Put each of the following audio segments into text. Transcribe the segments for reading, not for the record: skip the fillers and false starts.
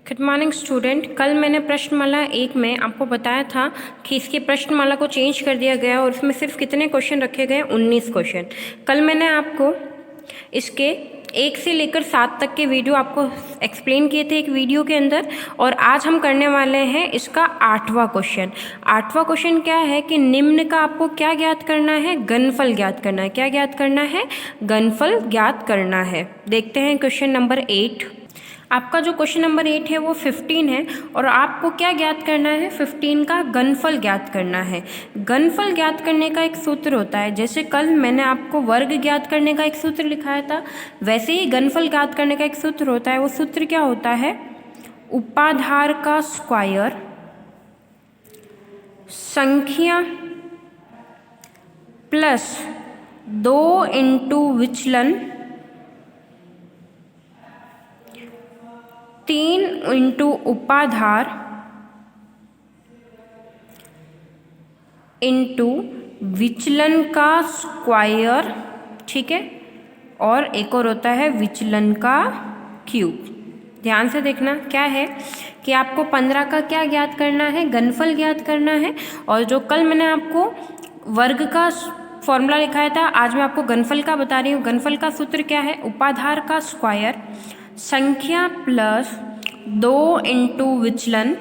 Good morning student. कल मैंने प्रश्नमाला 1 में आपको बताया था कि इसकी प्रश्नमाला को चेंज कर दिया गया और उसमें सिर्फ कितने क्वेश्चन रखे गए, 19 क्वेश्चन। कल मैंने आपको इसके 1 से लेकर 7 तक के वीडियो आपको एक्सप्लेन किए थे एक वीडियो के अंदर, और आज हम करने वाले हैं इसका 8वां क्वेश्चन। 8वां क्वेश्चन क्या है कि निम्न का आपको क्या ज्ञात करना है, घनफल ज्ञात करना है। क्या ज्ञात करना है? घनफल ज्ञात करना है। देखते हैं क्वेश्चन नंबर 8। आपका जो क्वेश्चन नंबर 8 है वो 15 है और आपको क्या ज्ञात करना है? 15 का घनफल ज्ञात करना है। घनफल ज्ञात करने का एक सूत्र होता है, जैसे कल मैंने आपको वर्ग ज्ञात करने का एक सूत्र लिखाया था, वैसे ही घनफल ज्ञात करने का एक सूत्र होता है। वो सूत्र क्या होता है? उपाधार का स्क्वायर संख्या प्लस 2 इंटू विचलन 3 इंटू उपाधार इंटू विचलन का स्क्वायर, ठीक है, और एक और होता है विचलन का क्यूब। ध्यान से देखना क्या है कि आपको 15 का क्या ज्ञात करना है? घनफल ज्ञात करना है। और जो कल मैंने आपको वर्ग का फॉर्मूला लिखाया था, आज मैं आपको घनफल का बता रही हूँ। घनफल का सूत्र क्या है? उपाधार का स्क्वायर संख्या प्लस 2 इंटू विचलन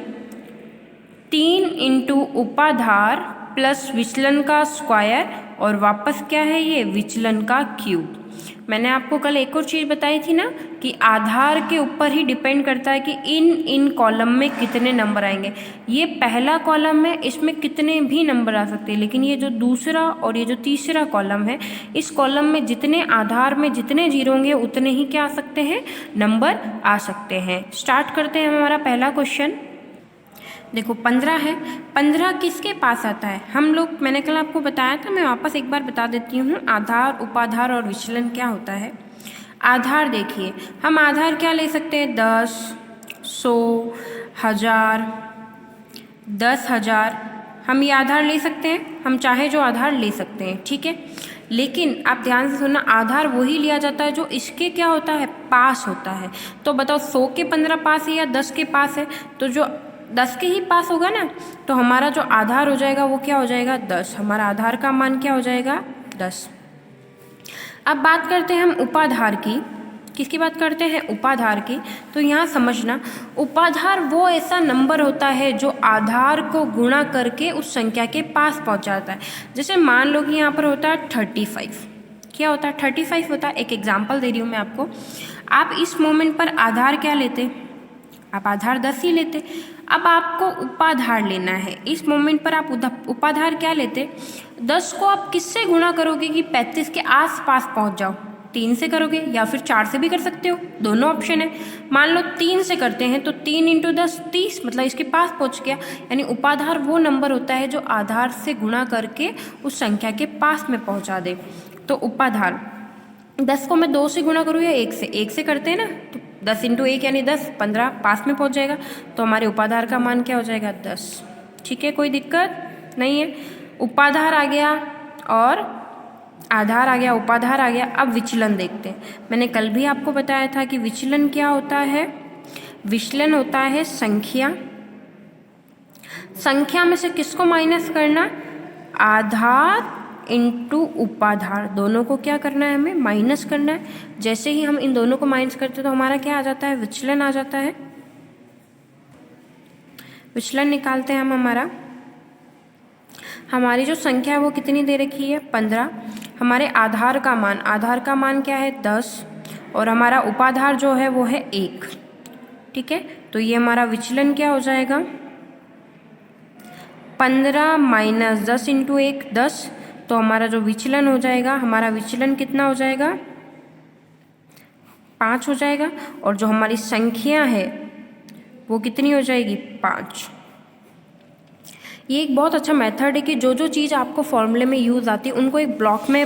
3 इंटू उपाधार प्लस विचलन का स्क्वायर और वापस क्या है ये? विचलन का क्यूब। मैंने आपको कल एक और चीज़ बताई थी ना कि आधार के ऊपर ही डिपेंड करता है कि इन कॉलम में कितने नंबर आएंगे। ये पहला कॉलम है, इसमें कितने भी नंबर आ सकते हैं, लेकिन ये जो दूसरा और ये जो तीसरा कॉलम है, इस कॉलम में जितने आधार में जितने जीरो होंगे उतने ही क्या आ सकते हैं? नंबर आ सकते हैं। स्टार्ट करते हैं हमारा पहला क्वेश्चन। देखो 15 है। 15 किसके पास आता है? हम लोग, मैंने कल आपको बताया था, मैं वापस एक बार बता देती हूँ। आधार, उपाधार और विचलन क्या होता है। आधार देखिए, हम आधार क्या ले सकते हैं? 10, 100, 1000, 10,000। हम ये आधार ले सकते हैं, हम चाहे जो आधार ले सकते हैं, ठीक है। लेकिन आप ध्यान से सुनना, आधार वही लिया जाता है जो इसके क्या होता है? पास होता है। तो बताओ 100 के 15 पास है या 10 के पास है? तो जो 10 के ही पास होगा ना, तो हमारा जो आधार हो जाएगा वो क्या हो जाएगा? 10। हमारा आधार का मान क्या हो जाएगा? 10। अब बात करते हैं हम उपाधार की। किसकी बात करते हैं? उपाधार की। तो यहाँ समझना, उपाधार वो ऐसा नंबर होता है जो आधार को गुणा करके उस संख्या के पास पहुँच जाता है। जैसे मान लो कि यहाँ पर होता है 35। क्या होता है? 35 होता है। एक एग्जाम्पल दे रही हूँ मैं आपको। आप इस मोमेंट पर आधार क्या लेते? आप आधार 10 ही लेते। अब आपको उपाधार लेना है। इस मोमेंट पर आप उपाधार क्या लेते? 10 को आप किससे गुणा करोगे कि 35 के आसपास पहुंच जाओ? 3 से करोगे या फिर 4 से भी कर सकते हो, दोनों ऑप्शन है। मान लो 3 से करते हैं तो 3 इंटू 10 30, मतलब इसके पास पहुंच गया। यानी उपाधार वो नंबर होता है जो आधार से गुणा करके उस संख्या के पास में पहुँचा दे। तो उपाधार 10 को मैं 2 से गुणा करूँ या 1 से? 1 से करते हैं ना, तो 10 इंटू 1 यानी 10, 15 पास में पहुंच जाएगा। तो हमारे उपाधार का मान क्या हो जाएगा? 10। ठीक है, कोई दिक्कत नहीं है। उपाधार आ गया और आधार आ गया, उपाधार आ गया। अब विचलन देखते हैं। मैंने कल भी आपको बताया था कि विचलन क्या होता है? विचलन होता है संख्या, संख्या में से किसको माइनस करना? आधार इंटू उपाधार, दोनों को क्या करना है? हमें माइनस करना है। जैसे ही हम इन दोनों को माइनस करते हैं तो हमारा क्या आ जाता है? विचलन आ जाता है। विचलन निकालते हैं हम। हमारी जो संख्या है वो कितनी दे रखी है? 15। हमारे आधार का मान क्या है? 10। और हमारा उपाधार जो है वो है 1। ठीक है, तो ये हमारा विचलन क्या हो जाएगा? 15 माइनस 10 इंटू 1 10। तो हमारा जो विचलन हो जाएगा, हमारा विचलन कितना हो जाएगा? 5 हो जाएगा। और जो हमारी संख्या है वो कितनी हो जाएगी? 5। ये एक बहुत अच्छा मेथड है कि जो जो चीज़ आपको फॉर्मूले में यूज़ आती है उनको एक ब्लॉक में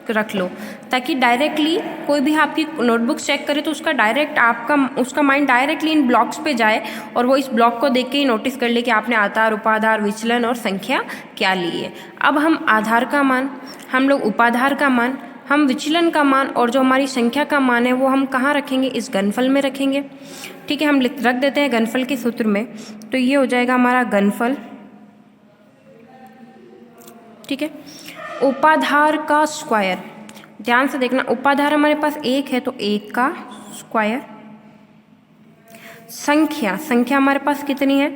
रख लो, ताकि डायरेक्टली कोई भी आपकी नोटबुक चेक करे तो उसका माइंड डायरेक्टली इन ब्लॉक्स पे जाए और वो इस ब्लॉक को देख के ही नोटिस कर ले कि आपने आधार, उपाधार, विचलन और संख्या क्या ली है। अब हम आधार का मान, हम लोग उपाधार का मान, हम विचलन का मान और जो हमारी संख्या का मान है वो हम कहाँ रखेंगे, इस घनफल में रखेंगे। ठीक है, हम रख देते हैं घनफल के सूत्र में, तो ये हो जाएगा हमारा घनफल। ठीक है, उपाधार का स्क्वायर, ध्यान से देखना, उपाधार हमारे पास 1 है तो 1 का स्क्वायर। संख्या हमारे पास कितनी है,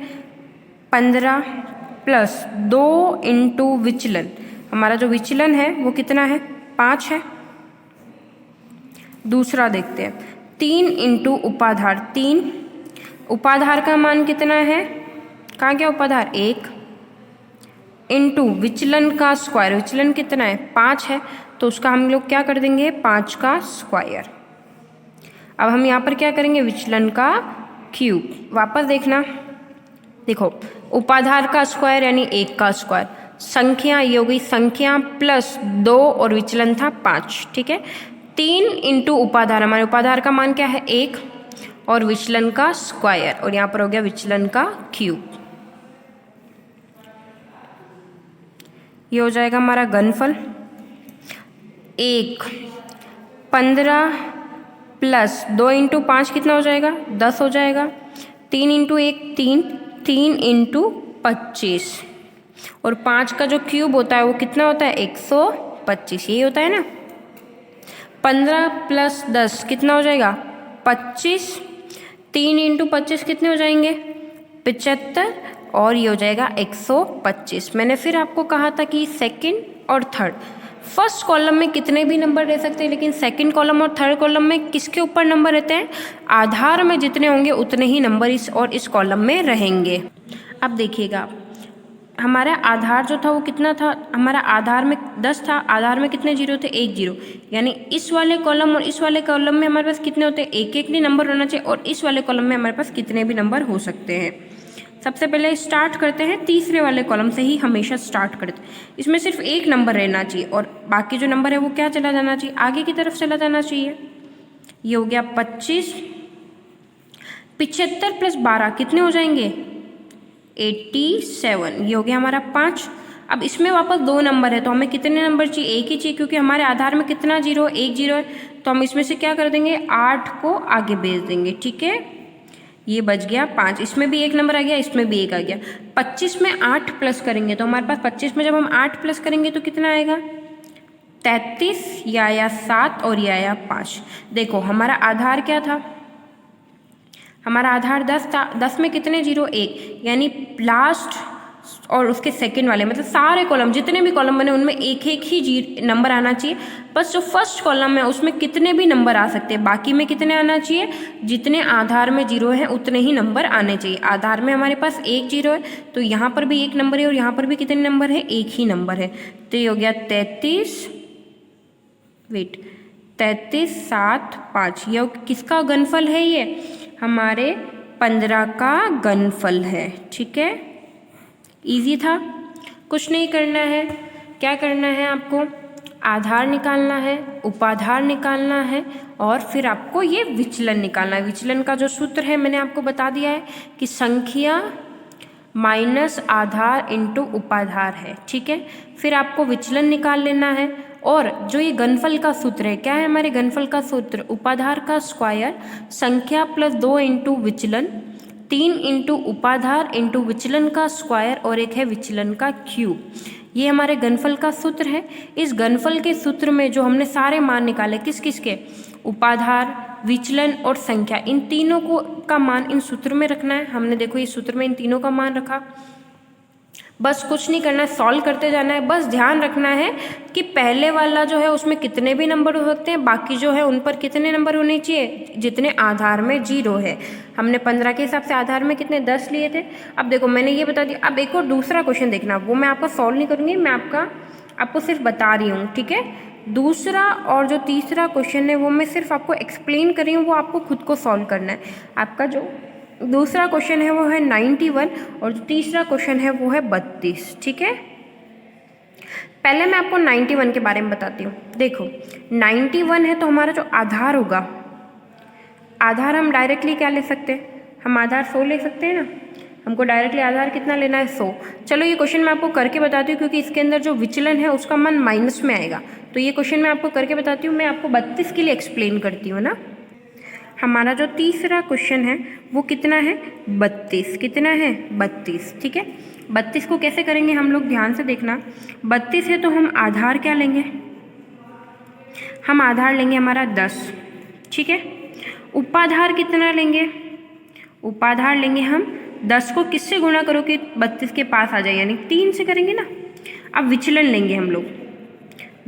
15 प्लस 2 इंटू विचलन, हमारा जो विचलन है वो कितना है, 5 है। दूसरा देखते हैं, 3 इंटू उपाधार, 3, उपाधार का मान कितना है, कहाँ गया उपाधार, 1 इंटू विचलन का स्क्वायर, विचलन कितना है, 5 है, तो उसका हम लोग क्या कर देंगे, 5 का स्क्वायर। अब हम यहाँ पर क्या करेंगे, विचलन का क्यूब। वापस देखना, देखो उपाधार का स्क्वायर यानी 1 का स्क्वायर, संख्या ये हो गई संख्या प्लस 2 और विचलन था 5। ठीक है, 3 इंटू उपाधार, हमारे उपाधार का मान क्या है, 1 और विचलन का स्क्वायर, और यहाँ पर हो गया विचलन का क्यूब। ये हो जाएगा हमारा घनफल। 1 15 प्लस 2 इंटू 5 कितना हो जाएगा, 10 हो जाएगा। 3 इंटू 1 3, 3 इंटू 25, और 5 का जो क्यूब होता है वो कितना होता है, 125, यही होता है ना। 15 प्लस 10 कितना हो जाएगा, 25, 3 इंटू 25 कितने हो जाएंगे, 75, और ये हो जाएगा 125। मैंने फिर आपको कहा था कि सेकंड और थर्ड, फर्स्ट कॉलम में कितने भी नंबर रह सकते हैं, लेकिन सेकंड कॉलम और थर्ड कॉलम में किसके ऊपर नंबर रहते हैं, आधार में जितने होंगे उतने ही नंबर इस कॉलम में रहेंगे। अब देखिएगा, हमारा आधार जो था वो कितना था, हमारा आधार में 10 था, आधार में कितने जीरो थे, 1 जीरो, यानी इस वाले कॉलम और इस वाले कॉलम में हमारे पास कितने होते हैं, एक एक ही नंबर होना चाहिए, और इस वाले कॉलम में हमारे पास कितने भी नंबर हो सकते हैं। सबसे पहले स्टार्ट करते हैं तीसरे वाले कॉलम से ही, हमेशा स्टार्ट करते हैं। इसमें सिर्फ एक नंबर रहना चाहिए और बाकी जो नंबर है वो क्या चला जाना चाहिए, आगे की तरफ चला जाना चाहिए। ये हो गया 25, 75 प्लस 12 कितने हो जाएंगे, 87, ये हो गया हमारा 5। अब इसमें वापस 2 नंबर है तो हमें कितने नंबर चाहिए, एक ही चाहिए, क्योंकि हमारे आधार में कितना जीरो, 1 जीरो है, तो हम इसमें से क्या कर देंगे, 8 को आगे भेज देंगे। ठीक है, ये बच गया 5, इसमें भी एक नंबर आ गया, इसमें भी एक आ गया। 25 में 8 प्लस करेंगे तो हमारे पास 25 में जब हम 8 प्लस करेंगे तो कितना आएगा, 33, ये आया 7 और ये आया 5। देखो हमारा आधार क्या था, हमारा आधार 10 था, 10 में कितने जीरो, 1, यानी लास्ट और उसके सेकंड वाले, मतलब सारे कॉलम जितने भी कॉलम बने उनमें एक एक ही नंबर आना चाहिए। बस जो फर्स्ट कॉलम है उसमें कितने भी नंबर आ सकते हैं, बाकी में कितने आना चाहिए, जितने आधार में जीरो है उतने ही नंबर आने चाहिए। आधार में हमारे पास 1 जीरो है तो यहाँ पर भी 1 नंबर है और यहाँ पर भी कितने नंबर है, 1 ही नंबर है, तो ये हो गया 33, 7 5। यह किसका घनफल है, ये हमारे 15 का घनफल है। ठीक है, इजी था, कुछ नहीं करना है। क्या करना है आपको, आधार निकालना है, उपाधार निकालना है, और फिर आपको ये विचलन निकालना है। विचलन का जो सूत्र है मैंने आपको बता दिया है कि संख्या माइनस आधार इंटू उपाधार है। ठीक है, फिर आपको विचलन निकाल लेना है, और जो ये घनफल का सूत्र है, क्या है हमारे घनफल का सूत्र, उपाधार का स्क्वायर, संख्या प्लस 2 इंटू विचलन, 3 इंटू उपाधार इंटू विचलन का स्क्वायर, और एक है विचलन का क्यूब। ये हमारे घनफल का सूत्र है। इस घनफल के सूत्र में जो हमने सारे मान निकाले, किस किस के, उपाधार, विचलन और संख्या, इन तीनों को का मान इन सूत्र में रखना है। हमने देखो ये सूत्र में इन तीनों का मान रखा, बस कुछ नहीं करना है, सॉल्व करते जाना है। बस ध्यान रखना है कि पहले वाला जो है उसमें कितने भी नंबर हो सकते हैं, बाकी जो है उन पर कितने नंबर होने चाहिए, जितने आधार में जीरो है। हमने 15 के हिसाब से आधार में कितने 10 लिए थे। अब देखो मैंने ये बता दिया, अब एक और दूसरा क्वेश्चन देखना, वो मैं आपका सॉल्व नहीं करूँगी, मैं आपको सिर्फ बता रही हूँ। ठीक है, दूसरा और जो तीसरा क्वेश्चन है वो मैं सिर्फ आपको एक्सप्लेन कर रही हूँ, वो आपको खुद को सॉल्व करना है। आपका जो दूसरा क्वेश्चन है वो है 91 और जो तीसरा क्वेश्चन है वो है 32। ठीक है, पहले मैं आपको 91 के बारे में बताती हूँ। देखो 91 है तो हमारा जो आधार होगा, आधार हम डायरेक्टली क्या ले सकते हैं, हम आधार 100 ले सकते हैं ना। हमको डायरेक्टली आधार कितना लेना है 100। चलो ये क्वेश्चन मैं आपको करके बताती हूँ, क्योंकि इसके अंदर जो विचलन है उसका मान माइनस में आएगा। तो ये क्वेश्चन मैं आपको करके बताती हूँ। मैं आपको 32 के लिए एक्सप्लेन करती हूँ ना। हमारा जो तीसरा क्वेश्चन है वो कितना है 32। कितना है 32, ठीक है। 32 को कैसे करेंगे हम लोग, ध्यान से देखना। 32 है तो हम आधार क्या लेंगे, हम आधार लेंगे हमारा 10, ठीक है। उपाधार कितना लेंगे, उपाधार लेंगे हम 10 को किससे गुणा करो कि 32 के पास आ जाए, यानी 3 से करेंगे ना। अब विचलन लेंगे हम लोग।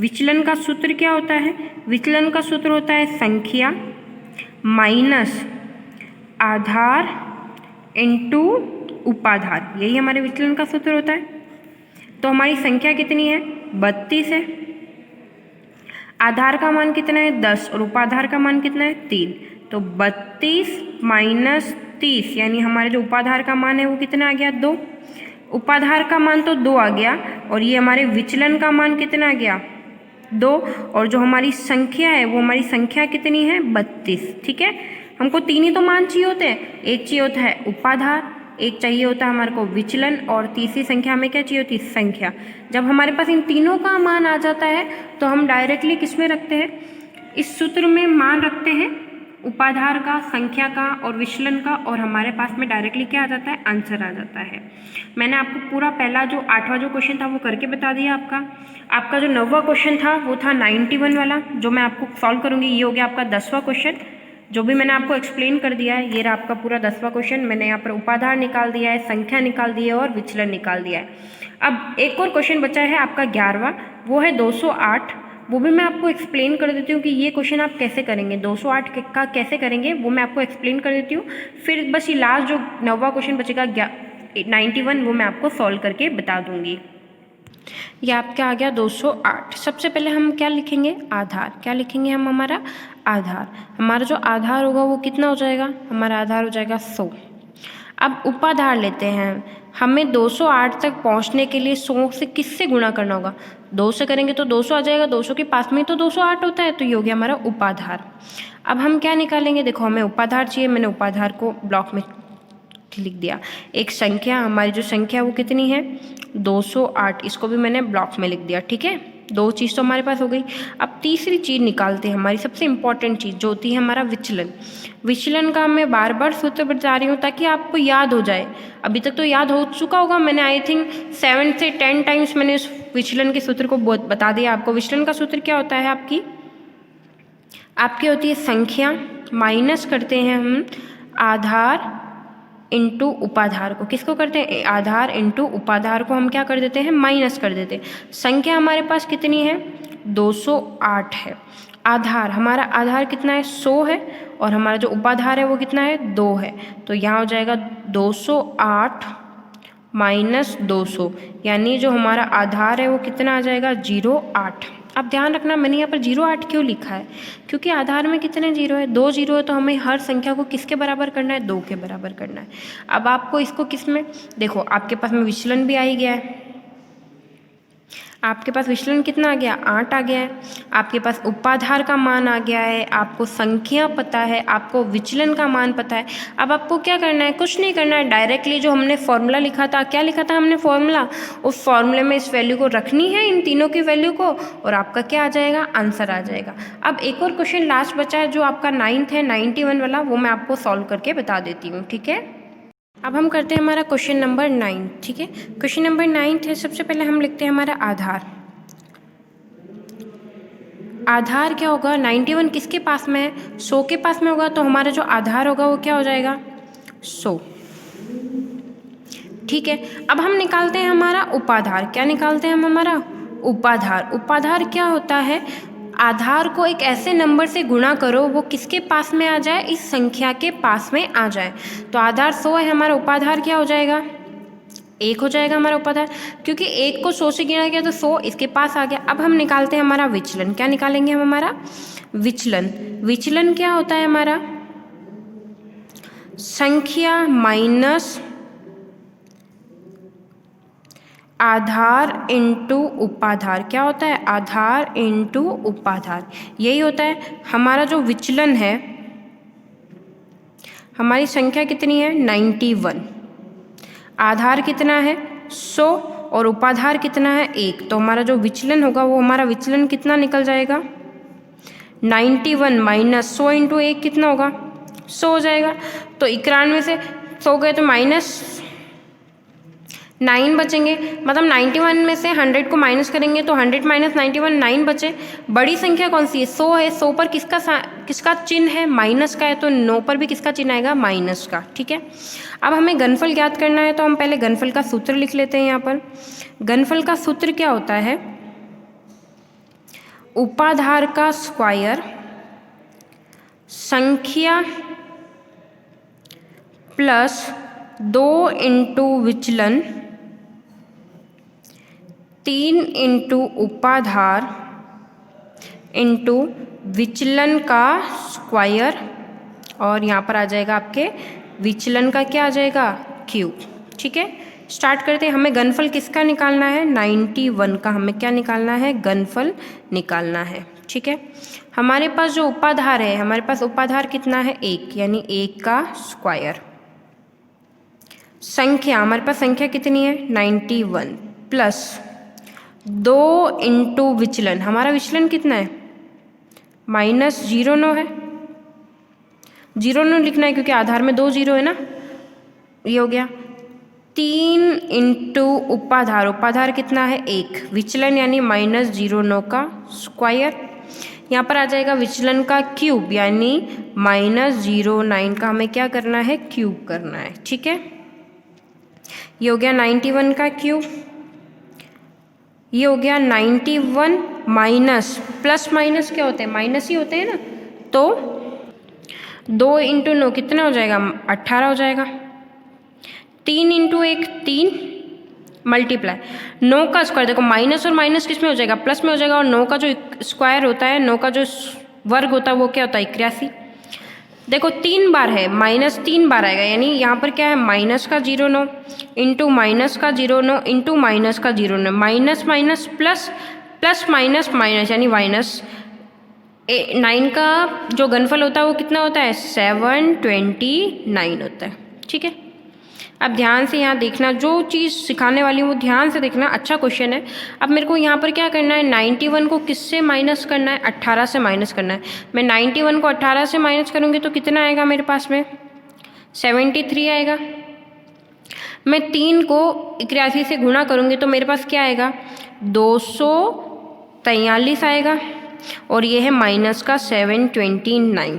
विचलन का सूत्र क्या होता है, विचलन का सूत्र होता है संख्या माइनस आधार इंटू उपाधार, यही हमारे विचलन का सूत्र होता है। तो हमारी संख्या कितनी है 32 है, आधार का मान कितना है 10 और उपाधार का मान कितना है 3। तो 32 माइनस 30, यानी हमारे जो उपाधार का मान है वो कितना आ गया 2। उपाधार का मान तो 2 आ गया, और ये हमारे विचलन का मान कितना आ गया 2, और जो हमारी संख्या है वो हमारी संख्या कितनी है 32, ठीक है। हमको 3 ही तो मान चाहिए होते हैं, एक चाहिए होता है उपाधार, एक चाहिए होता है हमारे को विचलन, और तीसरी संख्या हमें क्या चाहिए होती है संख्या। जब हमारे पास इन तीनों का मान आ जाता है तो हम डायरेक्टली किस में रखते हैं, इस सूत्र में मान रखते हैं उपाधार का, संख्या का और विचलन का, और हमारे पास में डायरेक्टली क्या आ जाता है आंसर आ जाता है। मैंने आपको पूरा पहला जो 8वां जो क्वेश्चन था वो करके बता दिया। आपका जो 9वां क्वेश्चन था वो था 91 वाला, जो मैं आपको सॉल्व करूँगी। ये हो गया आपका 10वां क्वेश्चन, जो भी मैंने आपको एक्सप्लेन कर दिया है। ये रहा आपका पूरा 10वां क्वेश्चन। मैंने यहाँ पर उपाधार निकाल दिया है, संख्या निकाल दी है और विचलन निकाल दिया है। अब एक और क्वेश्चन बचा है आपका 11वां, वो है 208। वो भी मैं आपको एक्सप्लेन कर देती हूँ कि ये क्वेश्चन आप कैसे करेंगे, 208 का कैसे करेंगे वो मैं आपको एक्सप्लेन कर देती हूँ। फिर बस ये लास्ट जो 9वां क्वेश्चन बचेगा 91, वो मैं आपको सॉल्व करके बता दूँगी। ये आपका आ गया 208। सबसे पहले हम क्या लिखेंगे, आधार। क्या लिखेंगे हम, हमारा आधार। हमारा जो आधार होगा वो कितना हो जाएगा, हमारा आधार हो जाएगा 100। अब उपाधार लेते हैं। हमें 208 तक पहुंचने के लिए 100 से किससे गुणा करना होगा, 2 से करेंगे तो 200 आ जाएगा, 200 के पास में तो 208 होता है, तो ये हो गया हमारा उपाधार। अब हम क्या निकालेंगे, देखो हमें उपाधार चाहिए, मैंने उपाधार को ब्लॉक में लिख दिया। एक संख्या, हमारी जो संख्या वो कितनी है 208, इसको भी मैंने ब्लॉक में लिख दिया, ठीक है। 2 चीज़ तो हमारे पास हो गई। अब तीसरी चीज़ निकालते हैं, हमारी सबसे इंपॉर्टेंट चीज़ जो होती है हमारा विचलन। विचलन का मैं बार बार सूत्र बता रही हूँ ताकि आपको याद हो जाए। अभी तक तो याद हो चुका होगा, मैंने आई थिंक 7 से 10 टाइम्स मैंने उस विचलन के सूत्र को बता दिया आपको। विचलन का सूत्र क्या होता है, आपकी होती है संख्या माइनस करते हैं हम आधार इंटू उपाधार को। किसको करते हैं, आधार इंटू उपाधार को हम क्या कर देते हैं, माइनस कर देते हैं। संख्या हमारे पास कितनी है 208 है। आधार, हमारा आधार कितना है 100 है, और हमारा जो उपाधार है वो कितना है 2 है। तो यहाँ हो जाएगा 208 माइनस 200, यानी जो हमारा आधार है वो कितना आ जाएगा 08। अब ध्यान रखना मैंने यहाँ पर 08 क्यों लिखा है, क्योंकि आधार में कितने जीरो है, 2 जीरो है, तो हमें हर संख्या को किसके बराबर करना है, 2 के बराबर करना है। अब आपको इसको किस में, देखो आपके पास में विचलन भी आ ही गया है, आपके पास विचलन कितना आ गया 8 आ गया है, आपके पास उपाधार का मान आ गया है, आपको संख्या पता है, आपको विचलन का मान पता है। अब आपको क्या करना है, कुछ नहीं करना है, डायरेक्टली जो हमने फॉर्मूला लिखा था, क्या लिखा था हमने फॉर्मूला, उस फॉर्मूले में इस वैल्यू को रखनी है, इन तीनों की वैल्यू को, और आपका क्या आ जाएगा आंसर आ जाएगा। अब एक और क्वेश्चन लास्ट बचा है जो आपका 9th है 91 वाला, वो मैं आपको सॉल्व करके बता देती हूँ, ठीक है। अब हम करते हैं हमारा क्वेश्चन नंबर 9, ठीक है। क्वेश्चन नंबर 9 है, सबसे पहले हम लिखते हैं हमारा आधार। आधार क्या होगा, 91 किसके पास में है, 100 के पास में होगा, तो हमारा जो आधार होगा वो क्या हो जाएगा 100, ठीक है। अब हम निकालते हैं हमारा उपाधार। क्या निकालते हैं हम, हमारा उपाधार। उपाधार क्या होता है, आधार को एक ऐसे नंबर से गुणा करो वो किसके पास में आ जाए, इस संख्या के पास में आ जाए। तो आधार 100 है, हमारा उपाधार क्या हो जाएगा 1 हो जाएगा हमारा उपाधार, क्योंकि 1 को 100 से गिना गया तो 100 इसके पास आ गया। अब हम निकालते हैं हमारा विचलन। क्या निकालेंगे हम, हमारा विचलन। विचलन क्या होता है हमारा, संख्या माइनस आधार इंटू उपाधार। क्या होता है, आधार इंटू उपाधार, यही होता है हमारा जो विचलन है। हमारी संख्या कितनी है 91, आधार कितना है 100 और उपाधार कितना है 1, तो हमारा जो विचलन होगा वो हमारा विचलन कितना निकल जाएगा 91 माइनस 100 इंटू 1 कितना होगा 100 हो जाएगा। तो 91 से 100 गए तो -9 बचेंगे, मतलब 91 में से 100 को माइनस करेंगे तो 100 माइनस 91 9 बचे। बड़ी संख्या कौन सी है 100 है, 100 पर किसका चिन्ह है माइनस का है, तो 9 पर भी किसका चिन्ह आएगा माइनस का। ठीक है, अब हमें घनफल ज्ञात करना है तो हम पहले घनफल का सूत्र लिख लेते हैं। यहाँ पर घनफल का सूत्र क्या होता है, उपाधार का स्क्वायर संख्या प्लस 2 इंटू विचलन 3 इंटू उपाधार इंटू विचलन का स्क्वायर, और यहाँ पर आ जाएगा आपके विचलन का क्या आ जाएगा क्यूब। ठीक है, स्टार्ट करते हैं। हमें घनफल किसका निकालना है 91 का, हमें क्या निकालना है घनफल निकालना है। ठीक है, हमारे पास जो उपाधार है, हमारे पास उपाधार कितना है 1, यानी 1 का स्क्वायर, संख्या हमारे पास संख्या कितनी है 91 प्लस 2 इंटू विचलन, हमारा विचलन कितना है -09 है, 09 लिखना है क्योंकि आधार में 2 0 है ना, ये हो गया। 3 इंटू उपाधार, उपाधार कितना है 1, विचलन यानी -09 का स्क्वायर, यहाँ पर आ जाएगा विचलन का क्यूब यानी -09 का हमें क्या करना है क्यूब करना है। ठीक है, ये हो गया 91 का क्यूब, ये हो गया 91 माइनस प्लस माइनस क्या होते हैं माइनस ही होते हैं ना, तो 2 इंटू 9 कितना हो जाएगा 18 हो जाएगा। 3 इंटू 1 3 मल्टीप्लाई 9 का स्क्वायर, देखो माइनस और माइनस किस में हो जाएगा प्लस में हो जाएगा, और 9 का जो स्क्वायर होता है 9 का जो वर्ग होता है वो क्या होता है 81। देखो 3 बार है -3 बार आएगा, यानी यहाँ पर क्या है माइनस का 09 इंटू माइनस का 09 इंटू माइनस का 09, minus minus plus plus minus minus यानी -9 का जो घनफल होता है वो कितना होता है 729 होता है। ठीक है, अब ध्यान से यहाँ देखना, जो चीज़ सिखाने वाली हूँ वो ध्यान से देखना, अच्छा क्वेश्चन है। अब मेरे को यहाँ पर क्या करना है 91 को किससे माइनस करना है 18 से माइनस करना है। मैं 91 को 18 से माइनस करूँगी तो कितना आएगा मेरे पास में 73 आएगा। मैं 3 को 81 से गुणा करूँगी तो मेरे पास क्या आएगा 243 आएगा, और ये है माइनस का 729।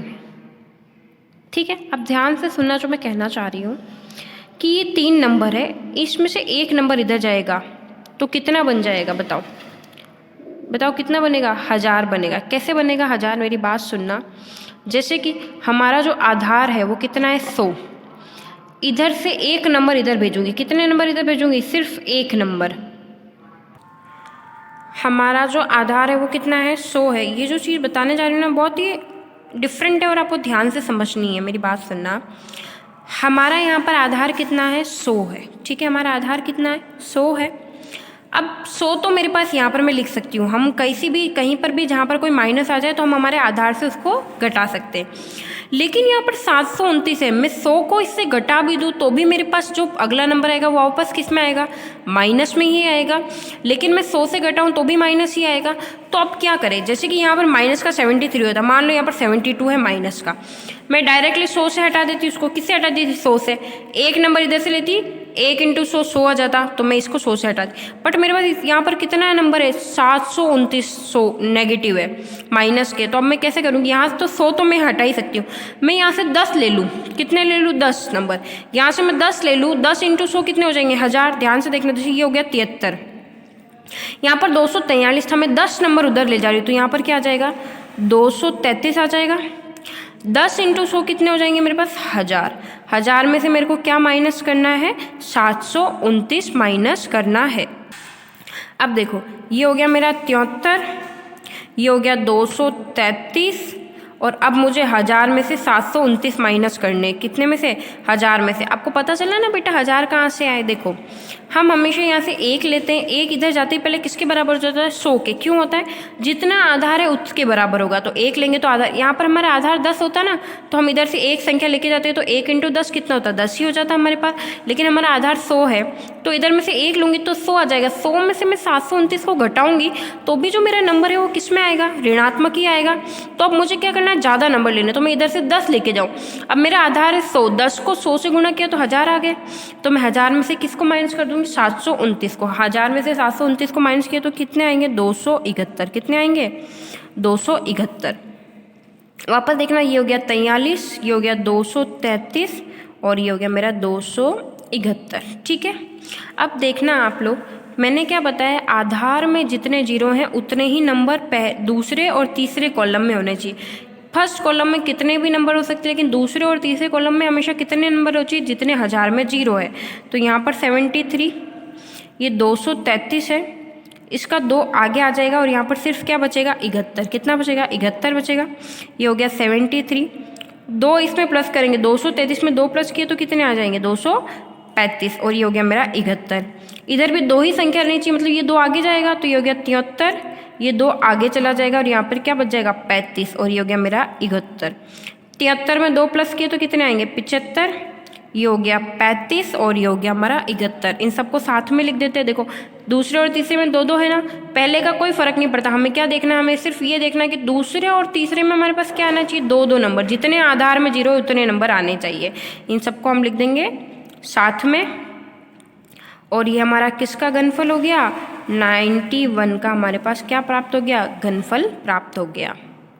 ठीक है, अब ध्यान से सुनना जो मैं कहना चाह रही हूँ कि ये 3 नंबर है, इसमें से एक नंबर इधर जाएगा तो कितना बन जाएगा बताओ, बताओ कितना बनेगा 1000 बनेगा। कैसे बनेगा 1000, मेरी बात सुनना। जैसे कि हमारा जो आधार है वो कितना है 100, इधर से एक नंबर इधर भेजूंगी, कितने नंबर इधर भेजूंगी सिर्फ एक नंबर। हमारा जो आधार है वो कितना है 100 है। ये जो चीज़ बताने जा रही हूँ ना बहुत ही डिफरेंट है और आपको ध्यान से समझनी है, मेरी बात सुनना। हमारा यहाँ पर आधार कितना है 100 है। ठीक है, हमारा आधार कितना है 100 है। अब 100 तो मेरे पास यहाँ पर मैं लिख सकती हूँ, हम कहीं पर भी जहाँ पर कोई माइनस आ जाए तो हम हमारे आधार से उसको घटा सकते हैं। लेकिन यहाँ पर 729 है, मैं 100 को इससे घटा भी दूँ तो भी मेरे पास जो अगला नंबर आएगा वो वापस किस में आएगा माइनस में ही आएगा। लेकिन मैं 100 से घटाऊँ तो भी माइनस ही आएगा। तो अब क्या करें, जैसे कि यहाँ पर माइनस का 73 होता, मान लो यहाँ पर 72 है माइनस का, मैं डायरेक्टली 100 से हटा देती हूँ उसको। किससे हटा देती 100 से, एक नंबर इधर से लेती 1 इंटू 100 आ जाता, तो मैं इसको 100 से हटा दी। बट मेरे पास यहाँ पर कितना नंबर है 729 नेगेटिव है माइनस के, तो अब मैं कैसे करूँगी, यहाँ से तो 100 तो मैं हटा ही सकती हूँ। मैं यहाँ से 10 ले लूँ, कितने ले लूँ 10 नंबर, यहाँ से मैं 10 ले लूँ, 10 इंटू 100 कितने हो जाएंगे 1000। ध्यान से देखना, जैसे ये हो गया 73, यहाँ पर 243 था, मैं 10 नंबर उधर ले जा रही हूँ तो यहाँ पर क्या आ जाएगा 233 आ जाएगा। 10 इंटू 100 कितने हो जाएंगे मेरे पास 1000। 1000 में से मेरे को क्या माइनस करना है 729 माइनस करना है। अब देखो ये हो गया मेरा 73, ये हो गया 233 और अब मुझे 1000 में से 729 माइनस करने, कितने में से? 1000 में से। आपको पता चला ना बेटा 1000 कहाँ से आए? देखो हम हमेशा यहाँ से 1 लेते हैं, 1 इधर जाते ही पहले किसके बराबर हो जाता है? 100 के। क्यों होता है? जितना आधार है उसके बराबर होगा। तो 1 लेंगे तो आधार, यहाँ पर हमारा आधार 10 होता ना, तो हम इधर से एक संख्या लेके जाते हैं तो 1 × 10 कितना होता है? 10 ही हो जाता है हमारे पास। लेकिन हमारा आधार 100 है तो इधर में से 1 लूँगी तो 100 आ जाएगा। 100 में से मैं 729 को घटाऊंगी तो भी जो मेरा नंबर है वो किस में आएगा? ऋणात्मक ही आएगा। तो अब मुझे क्या करना है? ज़्यादा नंबर लेने, तो मैं इधर से 10 लेके जाऊँ। अब मेरा आधार है 100, 10 को 100 से गुणा किया तो 1000 आ गए। तो मैं 1000 में से किसको माइनस कर दूँगी? 729 को। 1000 में से 729 को माइनस किया तो कितने आएंगे? 271। कितने आएंगे? 271। वापस देखना, ये हो गया 43, ये हो गया 233 और ये हो गया मेरा 271। ठीक है। अब देखना आप लोग, मैंने क्या बताया? आधार में जितने जीरो हैं उतने ही नंबर दूसरे और तीसरे कॉलम में होने चाहिए। फर्स्ट कॉलम में कितने भी नंबर हो सकते हैं, लेकिन दूसरे और तीसरे कॉलम में हमेशा कितने नंबर हो चाहिए? जितने 1000 में जीरो है। तो यहाँ पर 73, ये 233 है, इसका 2 आगे आ जाएगा और यहाँ पर सिर्फ क्या बचेगा? 71। कितना बचेगा? 71 बचेगा। ये हो गया 73, 2 इसमें प्लस करेंगे, 233 में 2 प्लस किए तो कितने आ जाएंगे? 235 और ये हो गया मेरा 71। इधर भी 2 ही संख्या रहनी चाहिए, मतलब ये 2 आगे जाएगा तो ये हो गया 73, ये 2 आगे चला जाएगा और यहाँ पर क्या बच जाएगा? 35 और ये हो गया मेरा 71। 73 में 2 प्लस किए तो कितने आएंगे? 75, ये हो गया 35 और ये हो गया हमारा 71। इन सबको साथ में लिख देते हैं। देखो दूसरे और तीसरे में 2 2 है ना, पहले का कोई फर्क नहीं पड़ता। हमें क्या देखना है? हमें सिर्फ ये देखना है कि दूसरे और तीसरे में हमारे पास क्या आना चाहिए? 2 2 नंबर। जितने आधार में जीरो उतने नंबर आने चाहिए। इन सबको हम लिख देंगे साथ में। और ये हमारा किसका घनफल हो गया? 91 का हमारे पास क्या प्राप्त हो गया? घनफल प्राप्त हो गया।